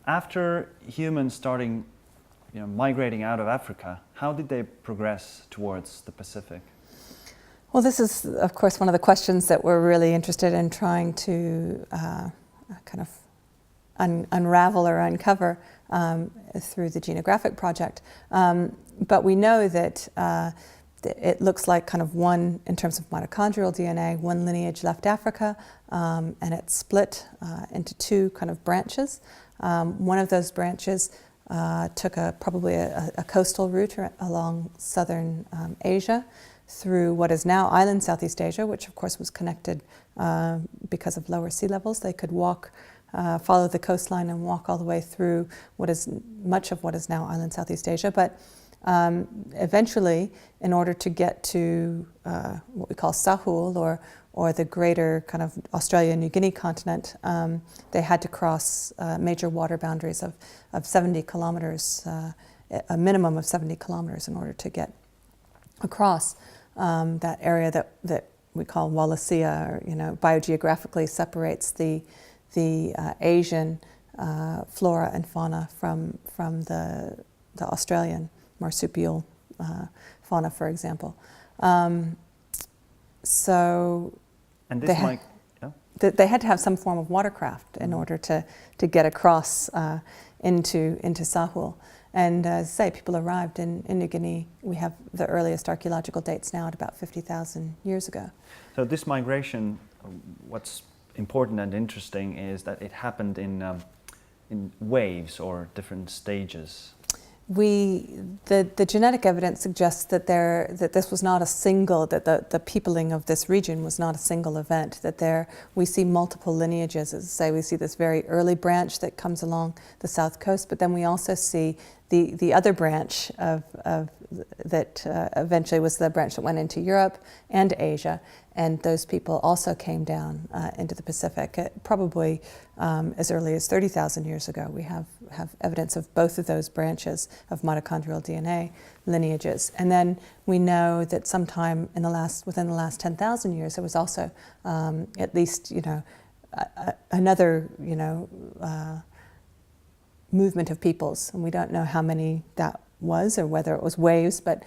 After humans starting migrating out of Africa, how did they progress towards the Pacific? Well, this is, of course, one of the questions that we're really interested in trying to kind of unravel or uncover through the Geographic Project. But we know that it looks like kind of one, in terms of mitochondrial DNA, one lineage left Africa, and it's split into two kind of branches. One of those branches took probably a coastal route along southern Asia through what is now island Southeast Asia, which of course was connected because of lower sea levels. They could walk, follow the coastline and walk all the way through much of what is now island Southeast Asia. But eventually, in order to get to what we call Sahul, or the greater kind of Australia and New Guinea continent, they had to cross major water boundaries of 70 kilometers, a minimum of 70 kilometers in order to get across that area that we call Wallacea, or biogeographically separates the Asian flora and fauna from the Australian marsupial fauna, for example. And they had to have some form of watercraft in order to get across into Sahul. And as I say, people arrived in New Guinea. We have the earliest archaeological dates now at about 50,000 years ago. So this migration, what's important and interesting is that it happened in waves or different stages. The genetic evidence suggests that this was not a single, that the peopling of this region was not a single event, that we see multiple lineages. As I say, we see this very early branch that comes along the south coast, but then we also see the other branch that eventually was the branch that went into Europe and Asia, and those people also came down into the Pacific, probably as early as 30,000 years ago. We have evidence of both of those branches of mitochondrial DNA lineages. And then we know that sometime within the last 10,000 years, there was also at least, another, movement of peoples. And we don't know how many that was or whether it was waves, but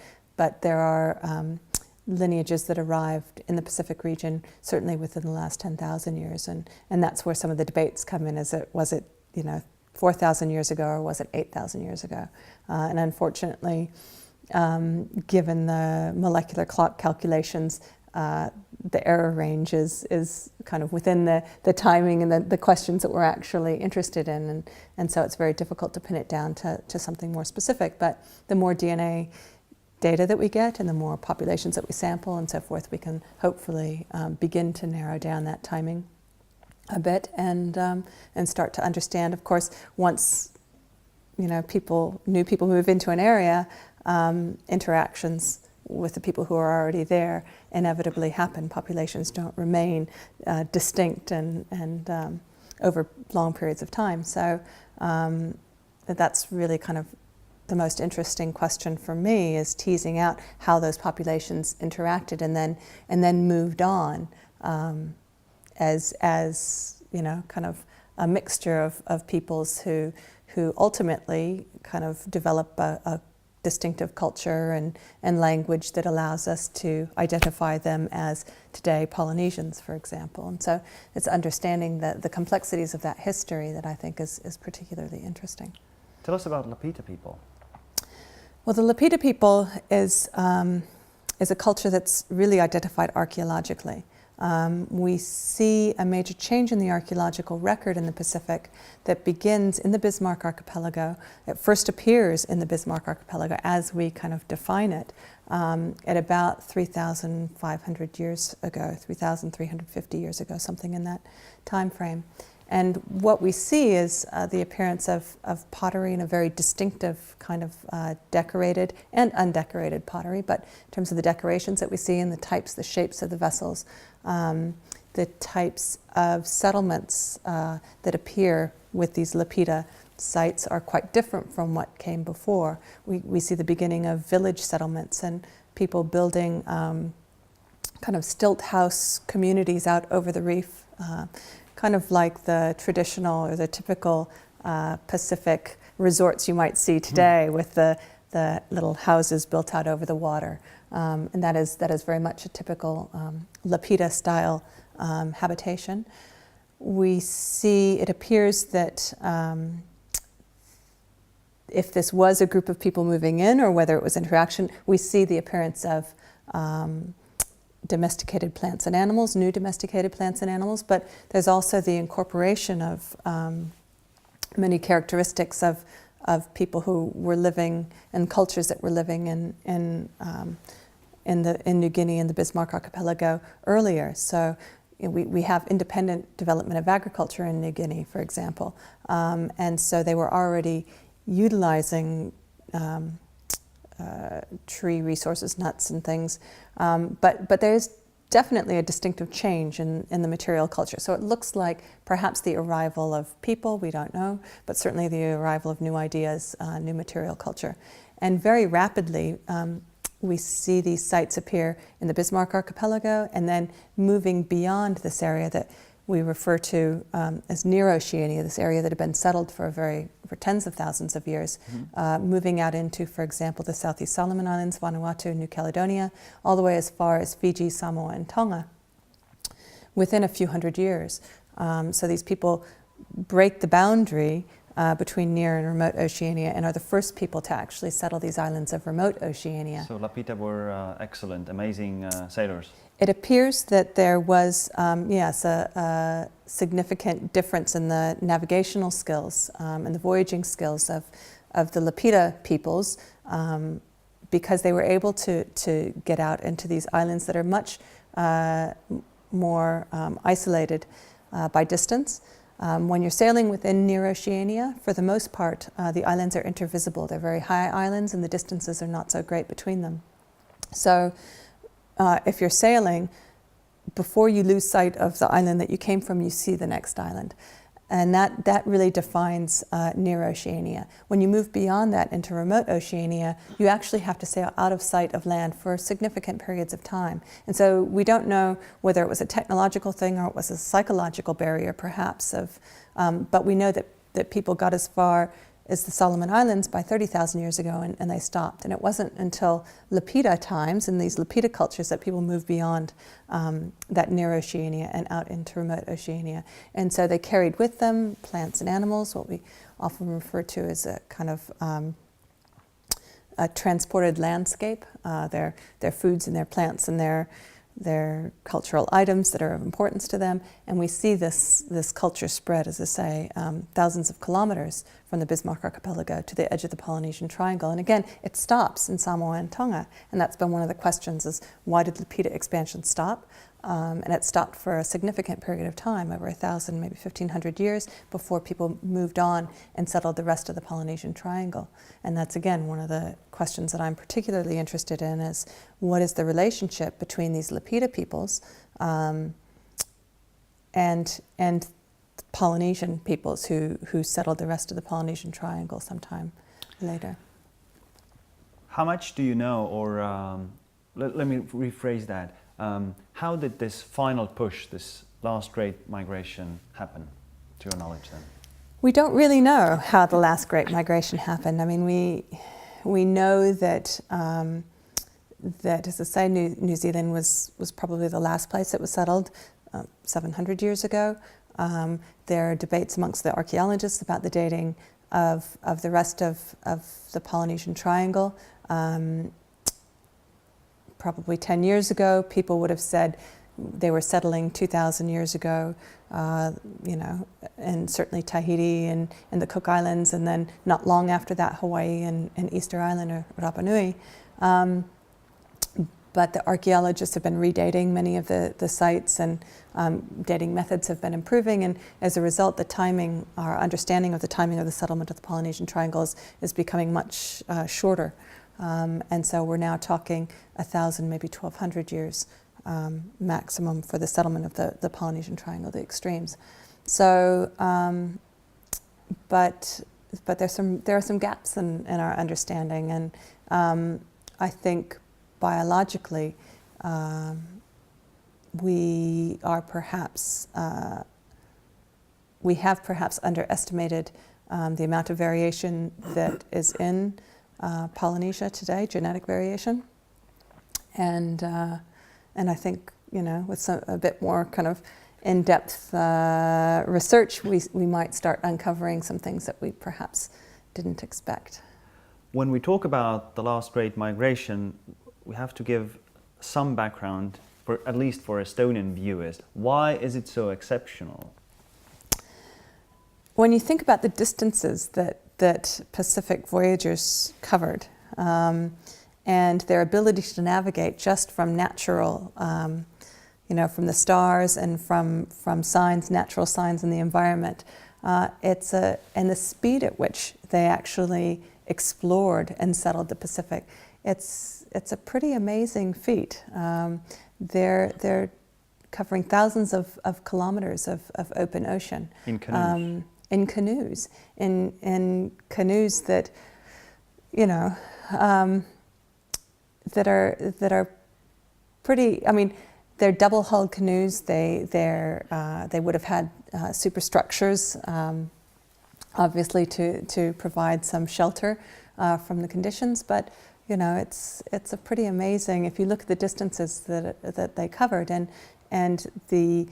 there are lineages that arrived in the Pacific region certainly within the last 10,000 years, and that's where some of the debates come in. Was it 4,000 years ago, or was it 8,000 years ago? And unfortunately, given the molecular clock calculations, the error range is kind of within the timing and the questions that we're actually interested in, and so it's very difficult to pin it down to something more specific. But the more DNA data that we get and the more populations that we sample and so forth, we can hopefully begin to narrow down that timing a bit and start to understand. Of course, once new people move into an area, interactions with the people who are already there inevitably happen. Populations don't remain distinct and over long periods of time. So that's really kind of the most interesting question for me, is teasing out how those populations interacted and then moved on as kind of a mixture of peoples who ultimately kind of develop a distinctive culture and language that allows us to identify them as today Polynesians, for example. And so it's understanding the complexities of that history that I think is particularly interesting. Tell us about Lapita people. Well, the Lapita people is a culture that's really identified archaeologically. We see a major change in the archaeological record in the Pacific that begins in the Bismarck Archipelago. It first appears in the Bismarck Archipelago as we kind of define it at about 3,500 years ago, 3,350 years ago, something in that time frame. And what we see is the appearance of pottery in a very distinctive kind of decorated and undecorated pottery. But in terms of the decorations that we see and the types, the shapes of the vessels, the types of settlements that appear with these Lapita sites are quite different from what came before. We see the beginning of village settlements and people building kind of stilt house communities out over the reef, kind of like the traditional or the typical Pacific resorts you might see today with the little houses built out over the water. And that is very much a typical Lapita style habitation. We see, it appears that if this was a group of people moving in or whether it was interaction, we see the appearance of domesticated plants and animals, new domesticated plants and animals, but there's also the incorporation of many characteristics of people who were living and cultures that were living in New Guinea and the Bismarck Archipelago earlier. So we have independent development of agriculture in New Guinea, for example, and so they were already utilizing tree resources, nuts and things, but there's definitely a distinctive change in the material culture. So it looks like perhaps the arrival of people, we don't know, but certainly the arrival of new ideas, new material culture. And very rapidly, we see these sites appear in the Bismarck Archipelago and then moving beyond this area that we refer to as near Oceania, this area that had been settled for tens of thousands of years, moving out into, for example, the Southeast Solomon Islands, Vanuatu, New Caledonia, all the way as far as Fiji, Samoa, and Tonga, within a few hundred years. So these people break the boundary between near and remote Oceania and are the first people to actually settle these islands of remote Oceania. So Lapita were excellent, amazing sailors. It appears that there was, yes, a significant difference in the navigational skills and the voyaging skills of the Lapita peoples because they were able to get out into these islands that are much more isolated by distance. When you're sailing within near Oceania, for the most part, the islands are intervisible. They're very high islands and the distances are not so great between them. So if you're sailing, before you lose sight of the island that you came from, you see the next island. And that really defines near Oceania. When you move beyond that into remote Oceania, you actually have to sail out of sight of land for significant periods of time. And so we don't know whether it was a technological thing or it was a psychological barrier, perhaps, but we know that people got as far as the Solomon Islands by 30,000 years ago and they stopped. And it wasn't until Lapita times and these Lapita cultures that people moved beyond that near Oceania and out into remote Oceania. And so they carried with them plants and animals, what we often refer to as a kind of a transported landscape, their foods and their plants and their cultural items that are of importance to them, and we see this culture spread, as I say, thousands of kilometers from the Bismarck Archipelago to the edge of the Polynesian Triangle. And again, it stops in Samoa and Tonga, and that's been one of the questions: is why did Lapita expansion stop? And it stopped for a significant period of time, over 1,000, maybe 1,500 years, before people moved on and settled the rest of the Polynesian Triangle. And that's, again, one of the questions that I'm particularly interested in, is what is the relationship between these Lapita peoples and Polynesian peoples who settled the rest of the Polynesian Triangle sometime later. How much do you know, or let me rephrase that. How did this final push, this last great migration, happen, to your knowledge then? We don't really know how the last great migration happened. I mean, we know that, as I say, New Zealand was probably the last place that was settled 700 years ago. There are debates amongst the archaeologists about the dating of the rest of the Polynesian Triangle. Probably 10 years ago, people would have said they were settling 2,000 years ago, and certainly Tahiti and the Cook Islands, and then not long after that, Hawaii and Easter Island or Rapa Nui. But the archaeologists have been redating many of the sites, and dating methods have been improving, and as a result, our understanding of the timing of the settlement of the Polynesian Triangle is becoming much shorter. And so we're now talking 1,000, maybe 1,200 years maximum for the settlement of the Polynesian Triangle, the extremes. So, but there are some gaps in our understanding, and I think biologically we have perhaps underestimated the amount of variation that is in Polynesia today, genetic variation. And I think, with a bit more kind of in-depth research, we might start uncovering some things that we perhaps didn't expect. When we talk about the last great migration, we have to give some background, at least for Estonian viewers. Why is it so exceptional? When you think about the distances that Pacific voyagers covered, and their ability to navigate just from natural, from the stars and from signs, natural signs in the environment, and the speed at which they actually explored and settled the Pacific, it's a pretty amazing feat. They're covering thousands of kilometers of open ocean. In canoes. In canoes that, that are pretty. I mean, they're double-hulled canoes. They would have had superstructures, obviously to provide some shelter from the conditions. But it's a pretty amazing. If you look at the distances that they covered, and the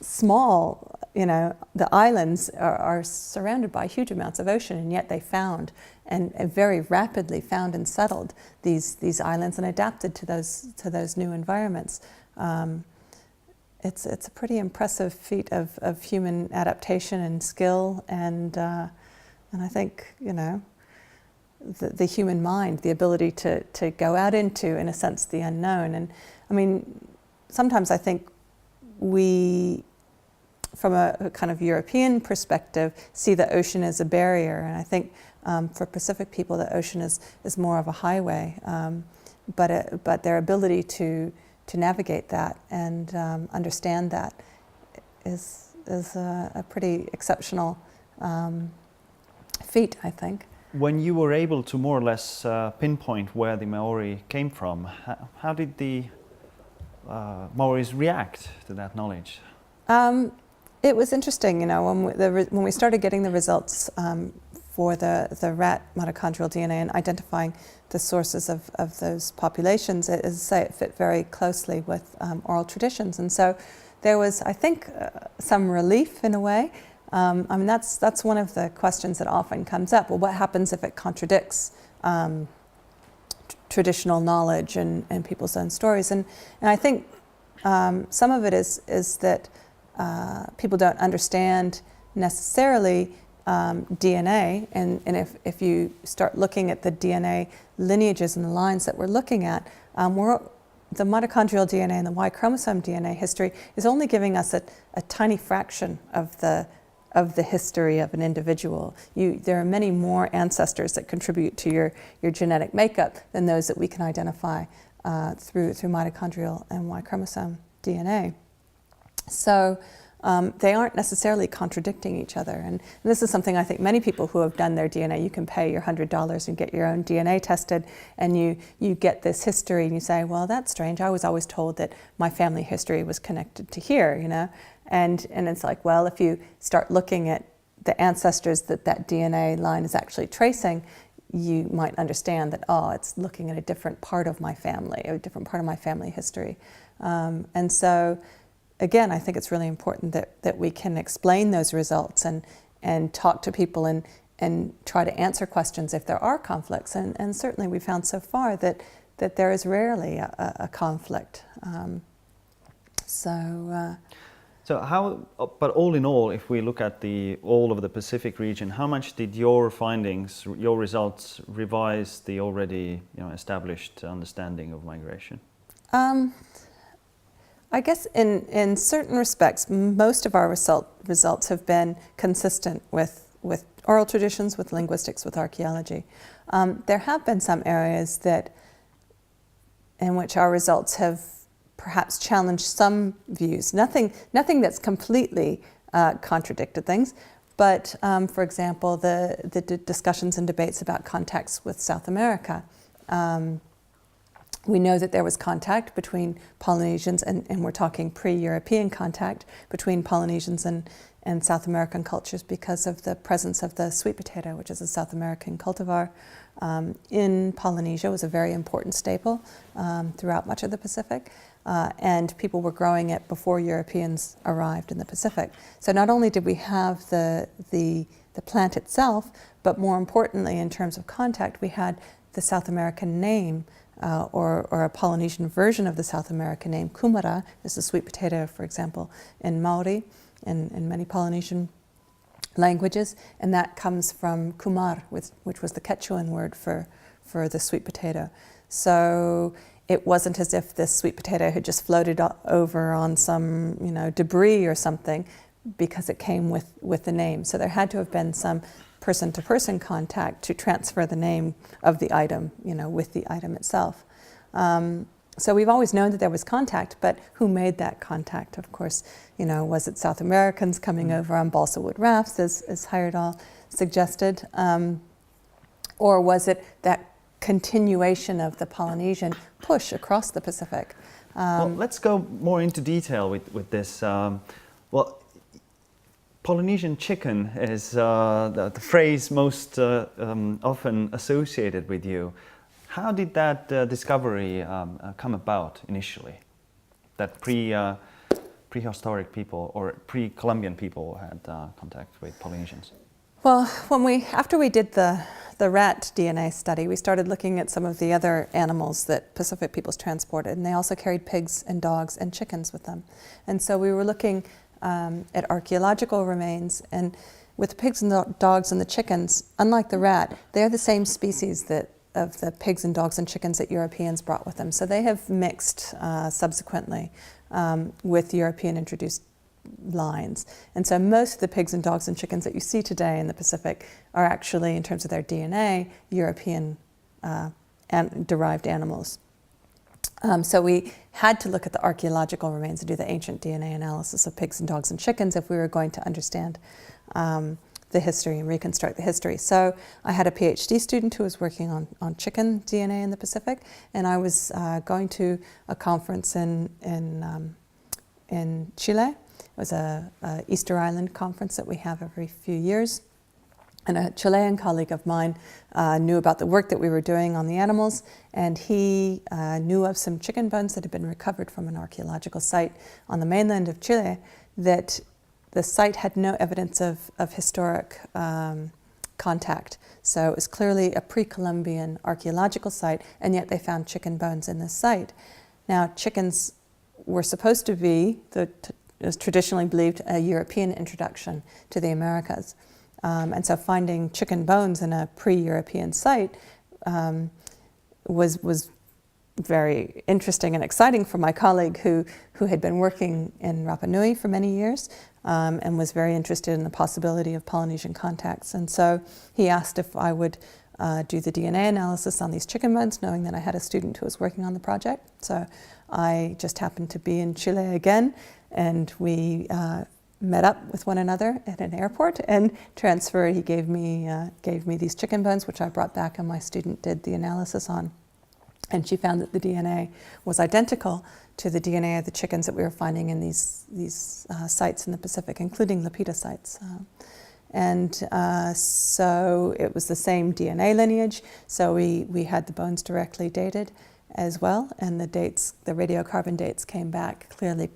small, the islands are surrounded by huge amounts of ocean, and yet they found and very rapidly found and settled these islands and adapted to those new environments. It's a pretty impressive feat of human adaptation and skill, and I think the human mind, the ability to go out into, in a sense, the unknown. And I mean, sometimes I think we, from a kind of European perspective, see the ocean as a barrier, and I think for Pacific people the ocean is more of a highway, but their ability to navigate that and understand that is a pretty exceptional feat, I think. When you were able to more or less pinpoint where the Maori came from, how did the Maoris react to that knowledge? It was interesting, when we started getting the results for the rat mitochondrial DNA and identifying the sources of those populations, as I say, it fit very closely with oral traditions. And so there was, I think, some relief in a way. I mean, that's one of the questions that often comes up. Well, what happens if it contradicts traditional knowledge and people's own stories? And I think some of it is that people don't understand necessarily DNA, and if you start looking at the DNA lineages and the lines that we're looking at, the mitochondrial DNA and the Y chromosome DNA history is only giving us a tiny fraction of the history of an individual. There are many more ancestors that contribute to your genetic makeup than those that we can identify through mitochondrial and Y chromosome DNA. So they aren't necessarily contradicting each other. And this is something I think many people who have done their DNA, you can pay your $100 and get your own DNA tested, and you get this history and you say, well, that's strange. I was always told that my family history was connected to here, And it's like, well, if you start looking at the ancestors that DNA line is actually tracing, you might understand that, it's looking at a different part of my family, a different part of my family history. And so, again, I think it's really important that we can explain those results and talk to people and try to answer questions if there are conflicts. And certainly we found so far that there is rarely a conflict. So how, but all in all, if we look at all of the Pacific region, how much did your findings, your results, revise the already established understanding of migration? I guess in certain respects, most of our results have been consistent with oral traditions, with linguistics, with archaeology. There have been some areas in which our results have perhaps challenged some views. Nothing that's completely contradicted things, but for example, the discussions and debates about contacts with South America. We know that there was contact between Polynesians, and we're talking pre-European contact between Polynesians and South American cultures because of the presence of the sweet potato, which is a South American cultivar. In Polynesia, it was a very important staple throughout much of the Pacific, and people were growing it before Europeans arrived in the Pacific. So not only did we have the plant itself, but more importantly, in terms of contact, we had the South American name, or a Polynesian version of the South American name. Kumara is the sweet potato, for example, in Maori and in many Polynesian languages, and that comes from kumar, which was the Quechuan word for the sweet potato. So it wasn't as if this sweet potato had just floated over on some, debris or something, because it came with the name. So there had to have been some person-to-person contact to transfer the name of the item, with the item itself. So we've always known that there was contact, but who made that contact? Of course, was it South Americans coming over on balsa wood rafts, as Heyerdahl suggested, or was it that continuation of the Polynesian push across the Pacific? Well, let's go more into detail with this. Polynesian chicken is the phrase most often associated with you. How did that discovery come about initially? That prehistoric people or pre-Columbian people had contact with Polynesians? Well, after we did the rat DNA study, we started looking at some of the other animals that Pacific peoples transported, and they also carried pigs and dogs and chickens with them. And so we were looking at archaeological remains, and with the pigs and the dogs and the chickens, unlike the rat, they're the same species of the pigs and dogs and chickens that Europeans brought with them. So they have mixed subsequently with European introduced lines. And so most of the pigs and dogs and chickens that you see today in the Pacific are actually, in terms of their DNA, European derived animals. So we had to look at the archaeological remains and do the ancient DNA analysis of pigs and dogs and chickens if we were going to understand the history and reconstruct the history. So I had a PhD student who was working on chicken DNA in the Pacific, and I was going to a conference in Chile. It was a Easter Island conference that we have every few years. And a Chilean colleague of mine knew about the work that we were doing on the animals, and he knew of some chicken bones that had been recovered from an archaeological site on the mainland of Chile, that the site had no evidence of historic contact. So it was clearly a pre-Columbian archaeological site, and yet they found chicken bones in this site. Now, chickens were supposed to be, it was traditionally believed, a European introduction to the Americas. And so finding chicken bones in a pre-European site was very interesting and exciting for my colleague who had been working in Rapa Nui for many years and was very interested in the possibility of Polynesian contacts. And so he asked if I would do the DNA analysis on these chicken bones, knowing that I had a student who was working on the project. So I just happened to be in Chile again, and we met up with one another at an airport and transferred. He gave me these chicken bones, which I brought back, and my student did the analysis on. And she found that the DNA was identical to the DNA of the chickens that we were finding in these sites in the Pacific, including Lapita sites. So it was the same DNA lineage. So we had the bones directly dated as well, and the radiocarbon dates came back clearly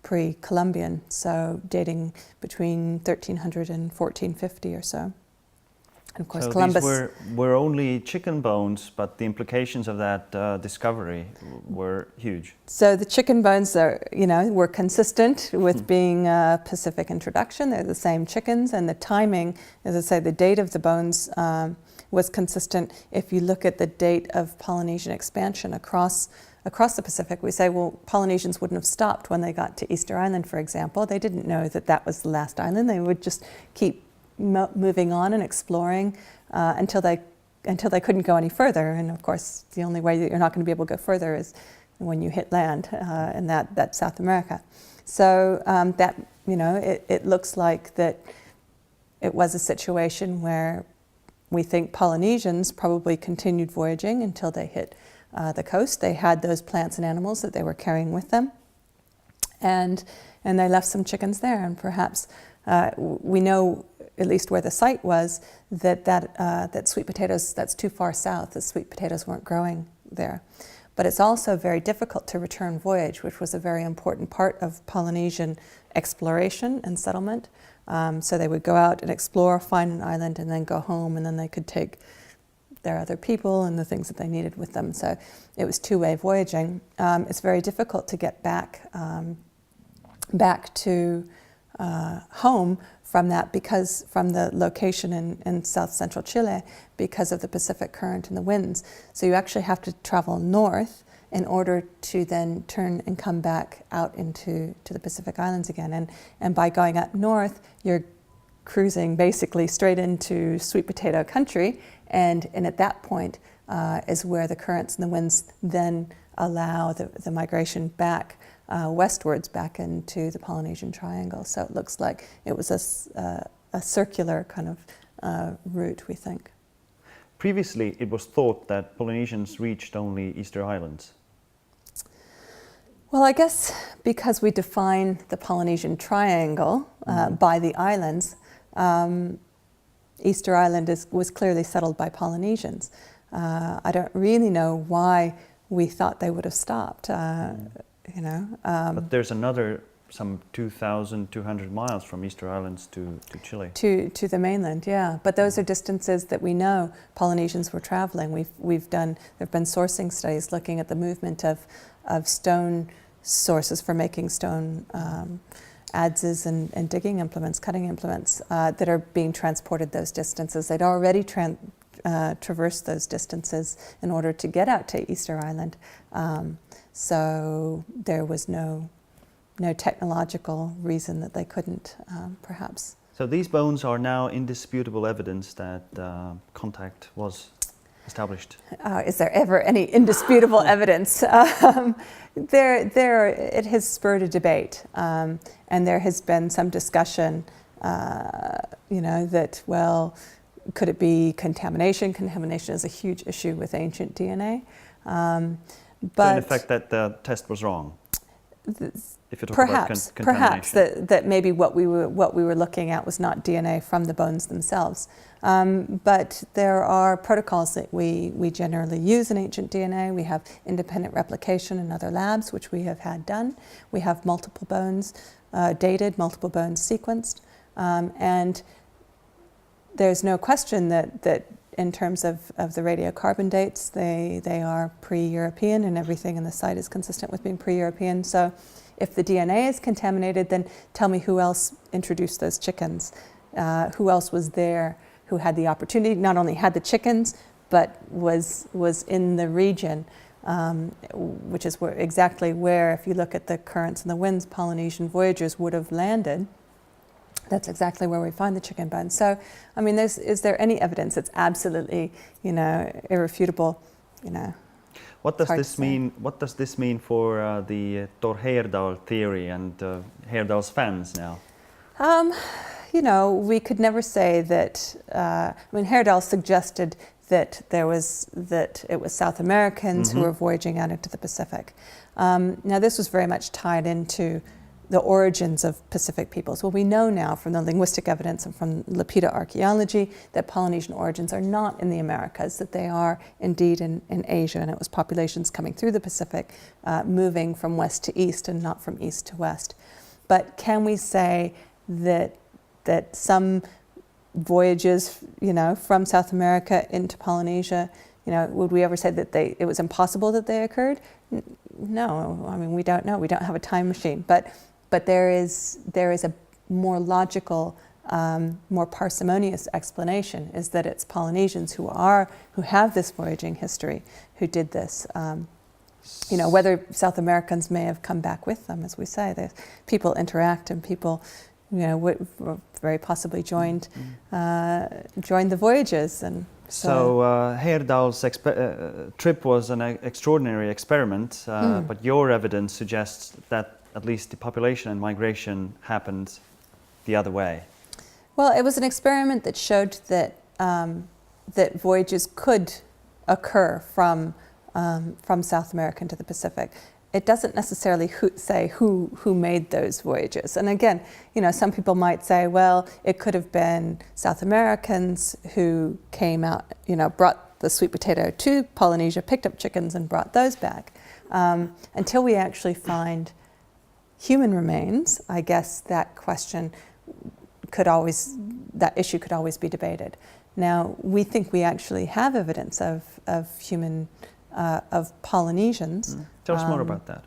pre-Columbian, so dating between 1300 and 1450 or so. And of course, so Columbus. These were only chicken bones, but the implications of that discovery were huge. So the chicken bones were consistent with being a Pacific introduction. They're the same chickens, and the timing, as I say, the date of the bones was consistent. If you look at the date of Polynesian expansion across the Pacific, we say, well, Polynesians wouldn't have stopped when they got to Easter Island, for example. They didn't know that was the last island. They would just keep moving on and exploring until they couldn't go any further. And of course, the only way that you're not going to be able to go further is when you hit land, and that's South America. So it looks like that it was a situation where we think Polynesians probably continued voyaging until they hit the coast. They had those plants and animals that they were carrying with them, and they left some chickens there, and perhaps We know, at least where the site was, that sweet potatoes, that's too far south, that sweet potatoes weren't growing there. But it's also very difficult to return voyage, which was a very important part of Polynesian exploration and settlement. So they would go out and explore, find an island, and then go home, and then they could take their other people and the things that they needed with them. So it was two-way voyaging. It's very difficult to get back to home from that, because from the location in south central Chile, because of the Pacific current and the winds. So you actually have to travel north in order to then turn and come back out to the Pacific Islands again. And by going up north, you're cruising basically straight into sweet potato country, and at that point is where the currents and the winds then allow the migration back westwards, back into the Polynesian Triangle. So it looks like it was a circular kind of route, we think. Previously, it was thought that Polynesians reached only Easter Islands. Well, I guess because we define the Polynesian Triangle by the islands, Easter Island was clearly settled by Polynesians. I don't really know why we thought they would have stopped. But there's another some 2,200 miles from Easter Islands to Chile. To the mainland, yeah. But those are distances that we know Polynesians were traveling. There've been sourcing studies looking at the movement of stone sources for making stone adzes and digging implements, cutting implements that are being transported those distances. They'd already traversed those distances in order to get out to Easter Island. So there was no technological reason that they couldn't, perhaps. So these bones are now indisputable evidence that contact was established. Is there ever any indisputable evidence? It has spurred a debate, and there has been some discussion, that, well, could it be contamination? Contamination is a huge issue with ancient DNA. But in effect, that the test was wrong. If you talk about contamination. Perhaps that maybe what we were looking at was not DNA from the bones themselves. But there are protocols that we generally use in ancient DNA. We have independent replication in other labs, which we have had done. We have multiple bones dated, multiple bones sequenced, and there's no question that in terms of the radiocarbon dates, they are pre-European, and everything in the site is consistent with being pre-European. So if the DNA is contaminated, then tell me who else introduced those chickens, who else was there, who had the opportunity, not only had the chickens, but was in the region, which is exactly where, if you look at the currents and the winds, Polynesian voyagers would have landed. That's exactly where we find the chicken bones. So, I mean, is there any evidence? It's absolutely, irrefutable, What does this mean? What does this mean for the Thor Heyerdahl theory and Heyerdahl's fans now? We could never say that. Heyerdahl suggested that it was South Americans who were voyaging out into the Pacific. Now, this was very much tied into the origins of Pacific peoples. Well, we know now from the linguistic evidence and from Lapita archaeology that Polynesian origins are not in the Americas, that they are indeed in Asia, and it was populations coming through the Pacific, moving from west to east and not from east to west. But can we say that some voyages, from South America into Polynesia, would we ever say that it was impossible that they occurred? No, we don't know. We don't have a time machine, but there is a more logical, more parsimonious explanation, is that it's Polynesians who have this voyaging history who did this. Whether South Americans may have come back with them, as we say, people interact, and people, would very possibly joined the voyages. And so Heyerdahl's trip was an extraordinary experiment, but your evidence suggests that at least the population and migration happened the other way. Well, it was an experiment that showed that voyages could occur from South America into the Pacific. it doesn't necessarily say who made those voyages. And again, some people might say, well, it could have been South Americans who came out, brought the sweet potato to Polynesia, picked up chickens and brought those back. Until we actually find human remains, I guess that issue could always be debated. Now, we think we actually have evidence of human, of Polynesians. Tell us more about that.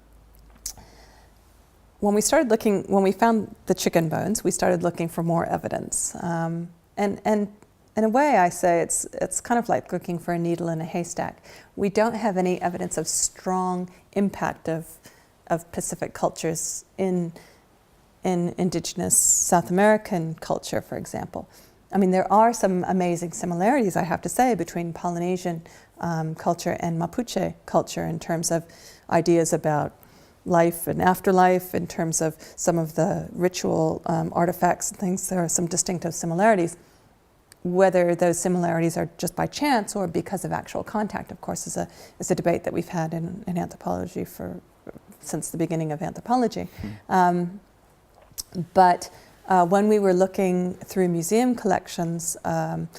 When we found the chicken bones, we started looking for more evidence. And in a way, I say it's kind of like looking for a needle in a haystack. We don't have any evidence of strong impact of Pacific cultures in indigenous South American culture, for example. I mean, there are some amazing similarities, I have to say, between Polynesian culture and Mapuche culture in terms of ideas about life and afterlife, in terms of some of the ritual artifacts and things. There are some distinctive similarities. Whether those similarities are just by chance or because of actual contact, of course, is a debate that we've had in anthropology since the beginning of anthropology. But when we were looking through museum collections,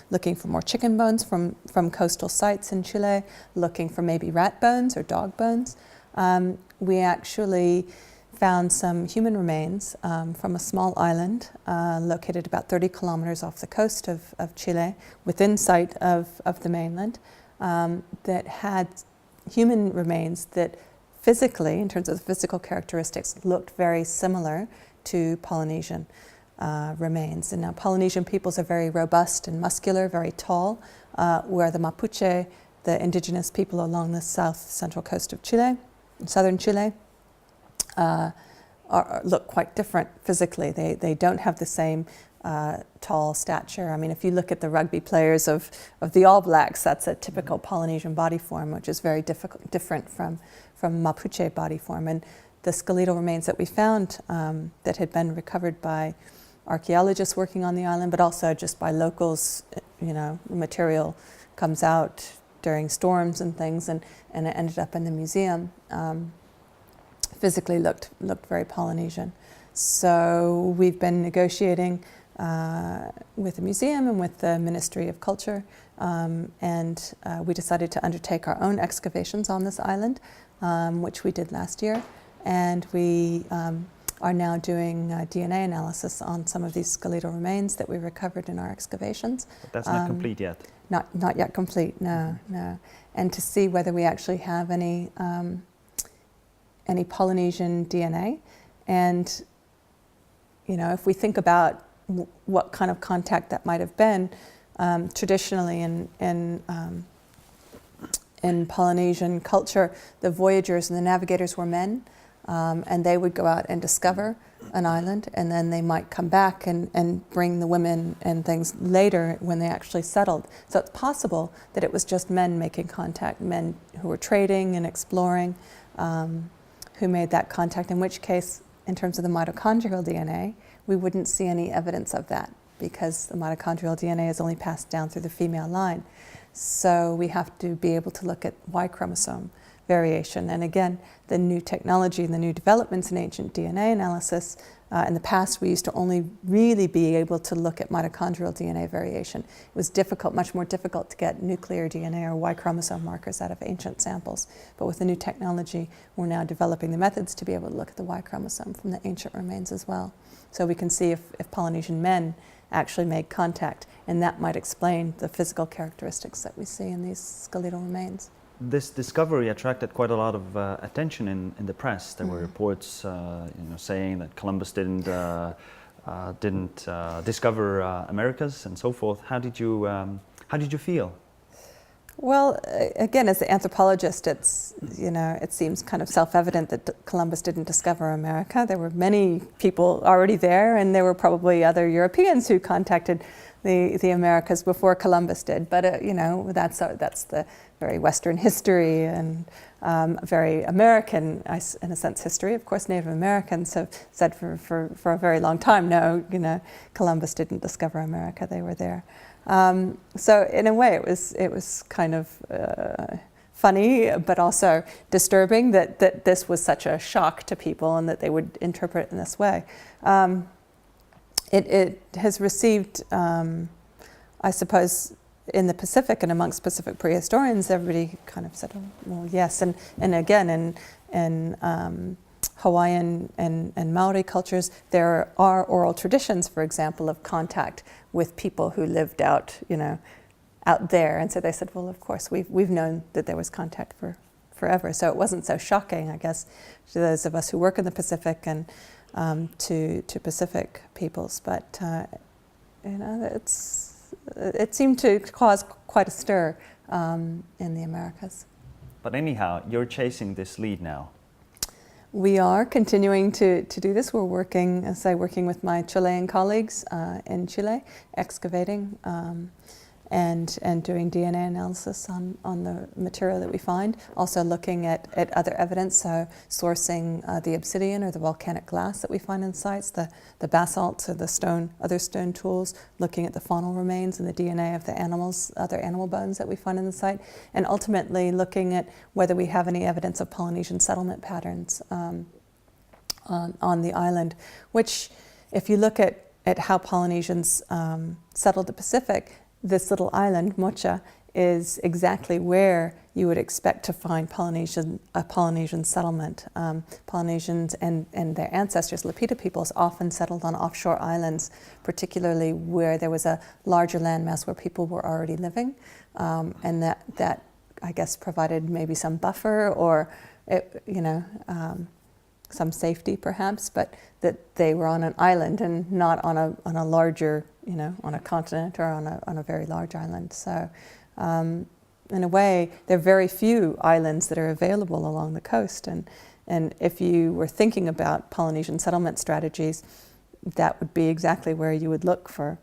looking for more chicken bones from coastal sites in Chile, looking for maybe rat bones or dog bones, we actually found some human remains from a small island located about 30 kilometers off the coast of Chile, within sight of the mainland, that had human remains that physically, in terms of the physical characteristics, looked very similar to Polynesian remains. And now Polynesian peoples are very robust and muscular, very tall, where the Mapuche, the indigenous people along the central coast of Chile, southern Chile, look quite different physically. They don't have the same tall stature. I mean, if you look at the rugby players of the All Blacks, that's a typical Polynesian body form, which is very different from Mapuche body form. And the skeletal remains that we found that had been recovered by archaeologists working on the island, but also just by locals, material comes out during storms and things, and it ended up in the museum. Physically looked very Polynesian. So we've been negotiating with the museum and with the Ministry of Culture, and we decided to undertake our own excavations on this island, which we did last year, and we are now doing DNA analysis on some of these skeletal remains that we recovered in our excavations. But that's not complete yet. Not yet complete, no. And to see whether we actually have any Polynesian DNA. And, if we think about what kind of contact that might have been, traditionally in Polynesian culture, the voyagers and the navigators were men, and they would go out and discover an island, and then they might come back and bring the women and things later when they actually settled. So it's possible that it was just men making contact, men who were trading and exploring, who made that contact, in which case, in terms of the mitochondrial DNA, we wouldn't see any evidence of that because the mitochondrial DNA is only passed down through the female line. So we have to be able to look at Y chromosome variation. And again, the new technology and the new developments in ancient DNA analysis, in the past we used to only really be able to look at mitochondrial DNA variation. It was difficult, much more difficult to get nuclear DNA or Y chromosome markers out of ancient samples. But with the new technology, we're now developing the methods to be able to look at the Y chromosome from the ancient remains as well. So we can see if Polynesian men actually made contact, and that might explain the physical characteristics that we see in these skeletal remains. This discovery attracted quite a lot of attention in the press. There were reports, saying that Columbus didn't discover Americas and so forth. How did you feel? Well, again, as an anthropologist, it seems kind of self-evident that Columbus didn't discover America. There were many people already there, and there were probably other Europeans who contacted the Americas before Columbus did. But that's the very Western history and very American, in a sense, history. Of course, Native Americans have said for a very long time, no, Columbus didn't discover America. They were there. So in a way, it was kind of funny, but also disturbing that this was such a shock to people and that they would interpret it in this way. It has received, I suppose, in the Pacific and amongst Pacific prehistorians, everybody kind of said, oh, well, yes. And again, in Hawaiian and Maori cultures, there are oral traditions, for example, of contact with people who lived out, out there. And so they said, well, of course, we've known that there was contact for forever. So it wasn't so shocking, I guess, to those of us who work in the Pacific and to Pacific peoples. But, it seemed to cause quite a stir in the Americas. But anyhow, you're chasing this lead now. We are continuing to do this. We're working with my Chilean colleagues in Chile, excavating and doing DNA analysis on the material that we find. Also looking at other evidence, so sourcing the obsidian or the volcanic glass that we find in sites, the basalt or the other stone tools, looking at the faunal remains and the DNA of the animals, other animal bones that we find in the site, and ultimately looking at whether we have any evidence of Polynesian settlement patterns on the island, which, if you look at how Polynesians settled the Pacific, this little island, Mocha, is exactly where you would expect to find a Polynesian settlement. Polynesians and their ancestors, Lapita peoples, often settled on offshore islands, particularly where there was a larger landmass where people were already living, and that I guess provided maybe some buffer or some safety perhaps, but that they were on an island and not on a larger, on a continent or on a very large island. So in a way, there are very few islands that are available along the coast, and if you were thinking about Polynesian settlement strategies, that would be exactly where you would look for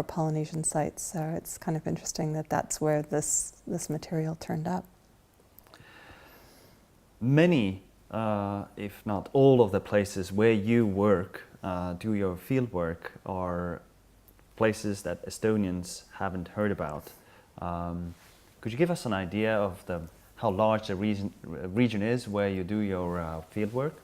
Polynesian sites. So it's kind of interesting that that's where this material turned up. Many, if not all of the places where you work, do your field work, are places that Estonians haven't heard about. Could you give us an idea of how large the region is where you do your field work?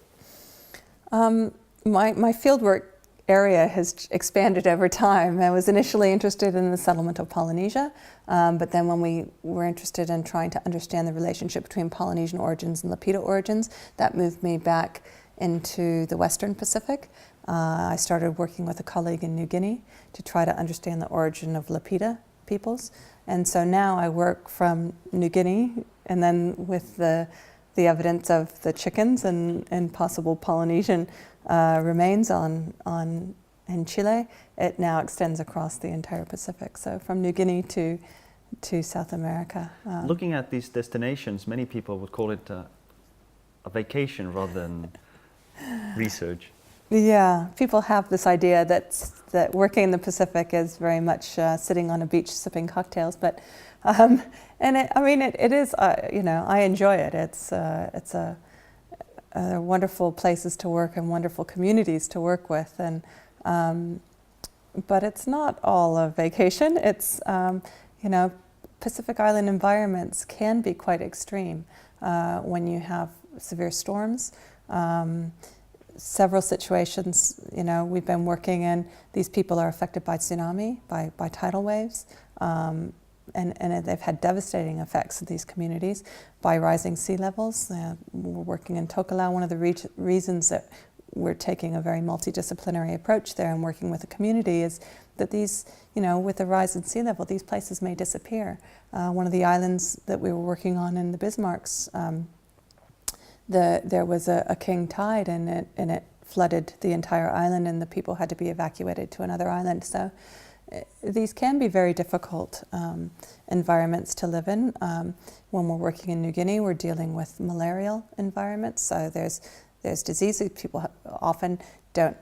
My fieldwork area has expanded over time. I was initially interested in the settlement of Polynesia, but then when we were interested in trying to understand the relationship between Polynesian origins and Lapita origins, that moved me back into the Western Pacific. I started working with a colleague in New Guinea to try to understand the origin of Lapita peoples. And so now I work from New Guinea, and then with the evidence of the chickens and possible Polynesian remains in Chile, it now extends across the entire Pacific. So from New Guinea to South America. Looking at these destinations, many people would call it a vacation rather than research. Yeah, people have this idea that working in the Pacific is very much sitting on a beach sipping cocktails, but it is. I enjoy it. It's wonderful places to work and wonderful communities to work with, and but it's not all a vacation. It's Pacific Island environments can be quite extreme when you have severe storms. Several situations, we've been working in, these people are affected by tsunami, by tidal waves, and they've had devastating effects in these communities by rising sea levels. We're working in Tokelau. One of the reasons that we're taking a very multidisciplinary approach there and working with the community is that these, with the rise in sea level, these places may disappear. One of the islands that we were working on in the Bismarcks, there was a king tide, and it flooded the entire island, and the people had to be evacuated to another island. So these can be very difficult environments to live in. When we're working in New Guinea, we're dealing with malarial environments. So there's diseases. People often don't,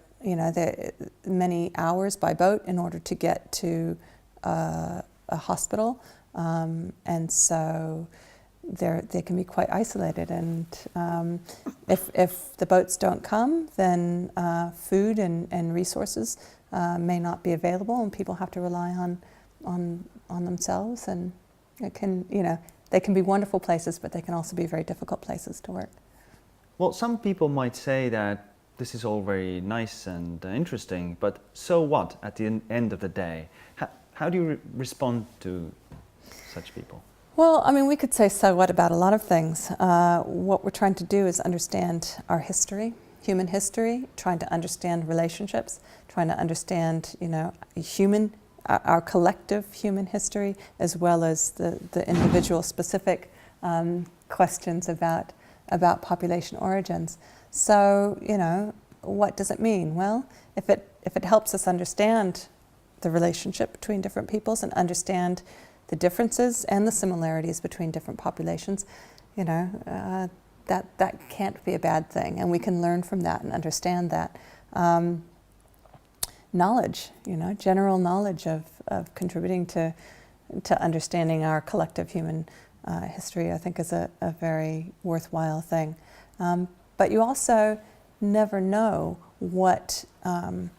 many hours by boat in order to get to a hospital, and so they can be quite isolated, and if the boats don't come, then food and resources may not be available, and people have to rely on themselves, and it can, They can be wonderful places, but they can also be very difficult places to work. Well, some people might say that this is all very nice and interesting, but so what at the end of the day? How do you respond to such people? Well, I mean, we could say so what about a lot of things. What we're trying to do is understand our history, human history, trying to understand relationships, trying to understand, our collective human history, as well as the individual specific questions about population origins. So, what does it mean? Well, if it helps us understand the relationship between different peoples and understand the differences and the similarities between different populations, that can't be a bad thing, and we can learn from that and understand that. Knowledge, general knowledge of contributing to understanding our collective human history, I think is a very worthwhile thing. But you also never know what the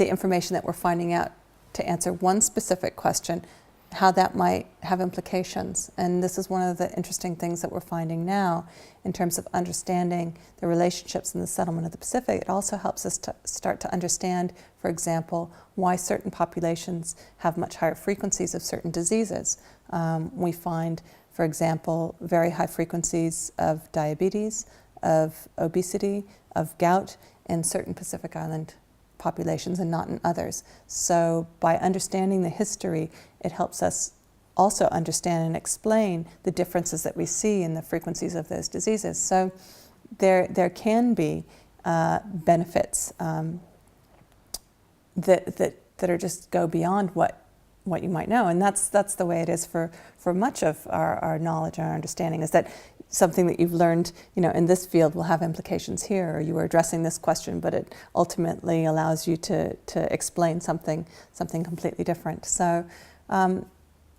information that we're finding out to answer one specific question, how that might have implications. And this is one of the interesting things that we're finding now in terms of understanding the relationships in the settlement of the Pacific. It also helps us to start to understand, for example, why certain populations have much higher frequencies of certain diseases. We find, for example, very high frequencies of diabetes, of obesity, of gout in certain Pacific Island populations and not in others. So by understanding the history, it helps us also understand and explain the differences that we see in the frequencies of those diseases. So there can be benefits that are just go beyond what you might know, and that's the way it is for much of our knowledge and our understanding, is that something that you've learned, in this field will have implications here, or you were addressing this question, but it ultimately allows you to explain something completely different. So,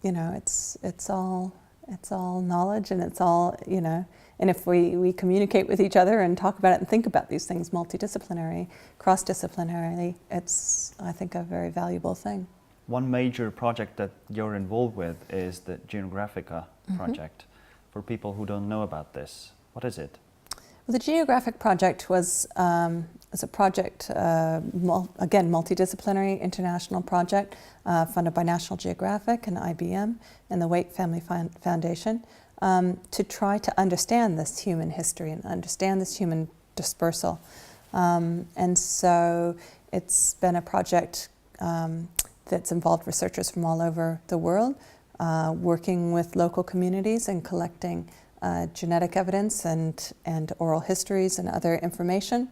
it's all knowledge, and it's all, and if we communicate with each other and talk about it and think about these things multidisciplinary, cross-disciplinarily, it's, I think, a very valuable thing. One major project that you're involved with is the Geographic Project. For people who don't know about this, what is it? Well, the Geographic Project was a project, again, multidisciplinary international project funded by National Geographic and IBM and the Waite Family Foundation to try to understand this human history and understand this human dispersal. And so it's been a project that's involved researchers from all over the world, working with local communities and collecting genetic evidence and oral histories and other information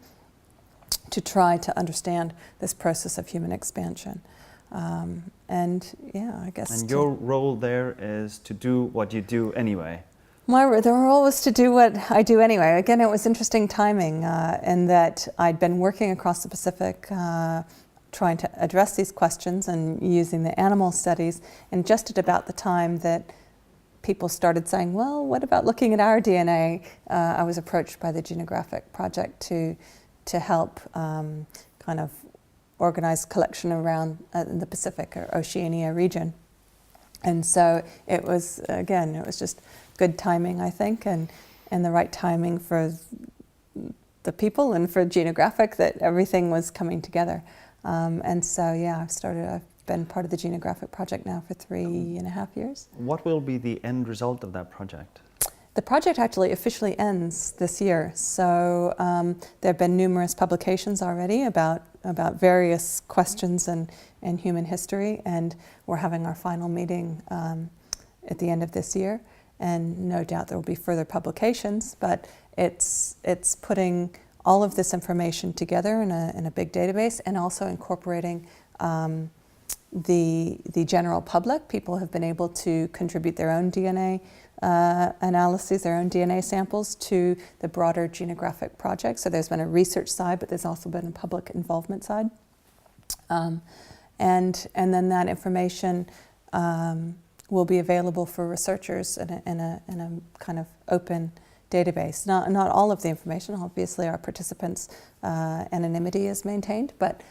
to try to understand this process of human expansion. And your role there is to do what you do anyway. My role was to do what I do anyway. Again, it was interesting timing in that I'd been working across the Pacific trying to address these questions and using the animal studies, and just at about the time that people started saying, well, what about looking at our DNA? I was approached by the Geographic Project to help kind of organize collection around the Pacific or Oceania region. And so it was just good timing, I think, and the right timing for the people and for Geographic, that everything was coming together. And so, I've been part of the Geographic Project now for 3.5 years. What will be the end result of that project? The project actually officially ends this year. So there have been numerous publications already about various questions in human history, and we're having our final meeting at the end of this year. And no doubt there will be further publications, but it's putting all of this information together in a big database, and also incorporating the general public. People have been able to contribute their own DNA analyses, their own DNA samples to the broader Geographic Project. So there's been a research side, but there's also been a public involvement side. And then that information will be available for researchers in a kind of open database. Not all of the information, obviously our participants' anonymity is maintained, but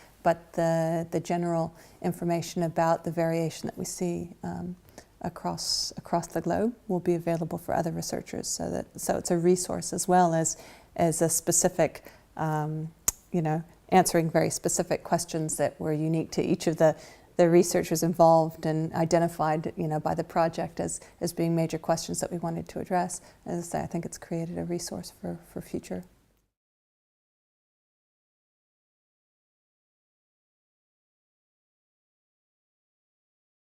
the general information about the variation that we see across the globe will be available for other researchers. So it's a resource as well as a specific, answering very specific questions that were unique to each of the researchers involved and identified, by the project as being major questions that we wanted to address. As I say, I think it's created a resource for future